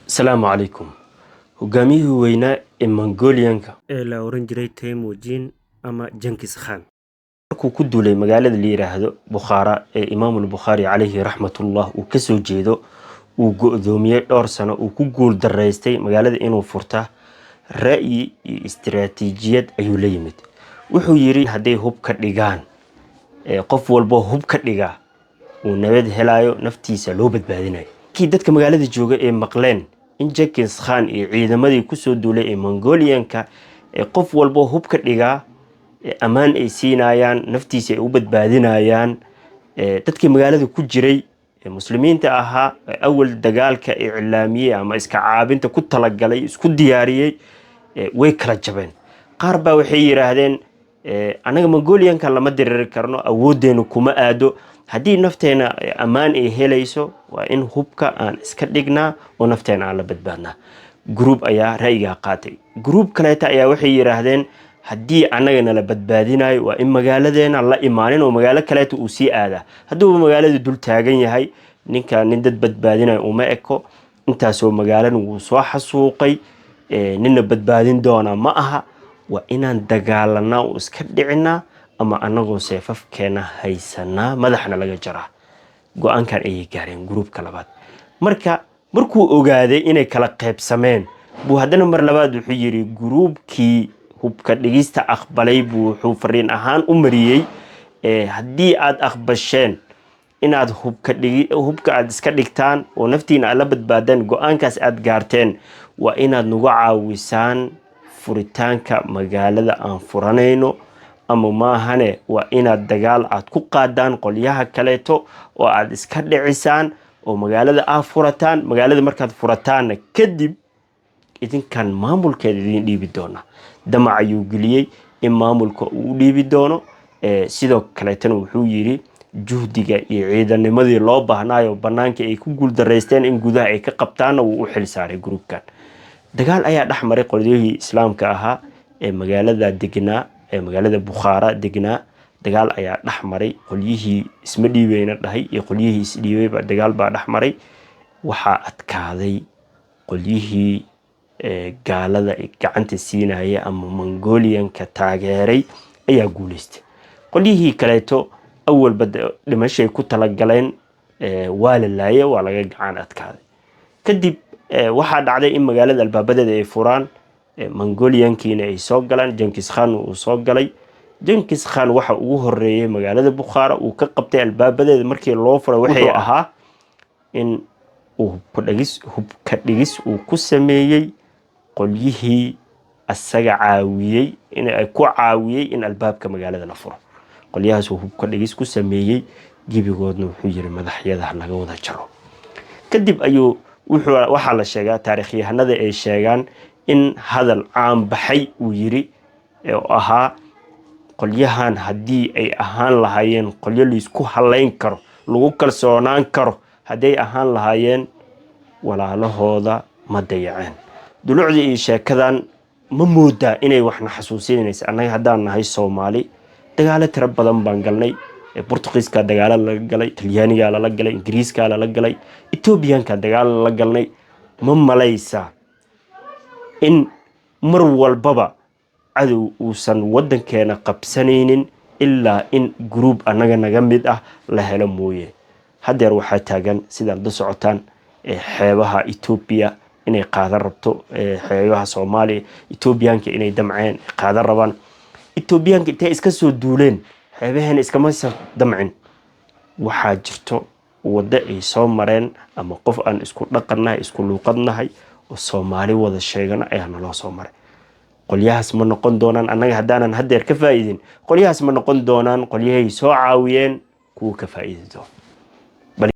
السلام عليكم. hogaamiyihii weynaa ee Mongolian-ka ee la oran jiray Temujin ama Genghis Khan markuu ku duulay magaalada la yiraahdo Bukhara ee Imaam al-Bukhari alayhi rahmatullah uu ka soo jeedo uu go'doomiyay dhowr sano uu ku guul dareystay magaalada inuu furta ra'yi iyo istiraatiijiyad ayuu la yimid wuxuu yiri haday hub ka dhigaan qof walba hub ka dhiga uu nabad helayo naftiisa loo badbaadinayo kii dadka magaalada jooga ee maqleen in Genghis Khan iyo ciidamadii ku soo duulay ee Mongolian-ka qof walba hub ka dhiga amaan ay siinayaan naftiisa ay u badbaadinayaan dadkii magaalada ku jiray muslimiinta ahaa awal dagaalka iclaamiyay ama iska caabinta ku talagalay isku diyaariyay way kala jabeen qaar baa waxay yiraahdeen anaga Mongolian-ka lama diriri karno awoodeenu kuma aado haddii nafteena amaan ay helayso waa in hubka aan iska dhignaa oo nafteena aan la badbaadnaa group ayaa ra'yiga qaatay group kaleeta ayaa waxay yiraahdeen haddii anagana la badbaadinayo waa in magaaladeena la imaanin oo magaalo kaleeta uu sii aada hadduu magaalada dul taagan yahay ninka nin dad badbaadinayo uma eko intaasoo magaalada uu soo xasuuqay ninna badbaadin doona ma aha waa inaan dagaalanaa oo iska dhicinaa ama anagoo seefafkeena haysanaa madaxna laga jaraa go'aankan ay gaareen groupka labaad markuu ogaaday inay kala qaybsameen buu haddana mar labaad wuxuu yiri groupkii hubka dhigista aqbalay buu wuxuu fariin ahaan u mariyay haddii aad aqbasheen inaad hubka aad iska dhigtaan oo naftiina aad la badbaadaan go'aankaas aad gaarteen waa inaad nagu caawisaan furitaanka magaalada aan furanayno ama maahane waa inaad dagaal aad ku qaadaan qolyaha kaleeto oo aad iska dhicisaan oo magaalada aad furataan magaalada markaad furataan kadib idinkan maamulkeeda idin dhiibi doona damac ayuu geliyay in maamulka uu dhiibi doono sidoo kaleetana wuxuu yiri juhdiga iyo ciidanimadii loo baahnaayo banaanka ay ku guul dareysteen in gudaha ay ka qabtaan uu u xil saaray groupkan dagaal ayaa dhaxmaray qolyihii islaamka ahaa ee magaalada degnaa magaalada Bukhara degnaa dagaal ayaa dhaxmaray qolyihii isma dhiibayna dhahay iyo qolyihii is dhiibay dagaal baa dhaxmaray waxa adkaaday qolyihii gaalada gacanta siinaya ama Mongolian-ka taageeray ayaa guuleystay qolyihii kaleeto awalba dhimashay ku talagaleen waa la laayay waa laga gacan adkaaday kadib waxa dhacday in magaalada albaabadeeda ay furaan Mongolian-kiina ay soo galaan Genghis Khan uu soo galay Genghis Khan waxa ugu horeeyay magaalada Bukhara uu ka qabtay albaabadeeda markii loo furay waxay ahaa in uu hubka dhigis uu ku sameeyay qolyihii asaga caawiyay in ay ku caawiyay in albaabka magaalada la furo qolyahaas uu hubka dhigis ku sameeyay gibigoodna wuxuu yiri madaxyada laga wada jaro kadib ayuu waxa la sheegaa taariikhyahanada ay sheegaan in hadal aan baxay uu yiri oo ahaa qolyahan haddii ay ahaan lahaayeen qolyo la isku haleyn karo lagu kalsoonaan karo haday ahaan lahaayeen walaalahooda ma dayaceen dulucda iyo sheekadan ma moodaa inay waxna xasuusinayso anaga hadaan nahay Soomaali dagaalo tira badan baan galnay Portugiiska dagaalo la galay Talyaaniga la galay Ingiriiska la galay Ethiopian-ka dagaalo la galnay ma malaysa in mar walbaba cadow uusan wadankeena qabsanaynin ilaa in group anaga naga mid ah la helo mooyee hadeer waxa taagan sida la socotaan xeebaha Ethiopia inay qaadan rabto xeebaha Soomaaliya Ethiopian-ka inay damceen qaadan rabaan Ethiopian-ka intay iska soo duuleen xeebahan iska ma damcin waxa jirto wada ay soo mareen ama qof aan isku dhaqanahay isku luuqadnahay oo Soomaali wada sheegana ayaa naloo soo maray qolyahaas ma noqon doonaan anaga hadaanan hadeer ka faa'iidin qolyahaas ma noqon doonaan qolyahay soo caawiyeen kuwa ka faa'iido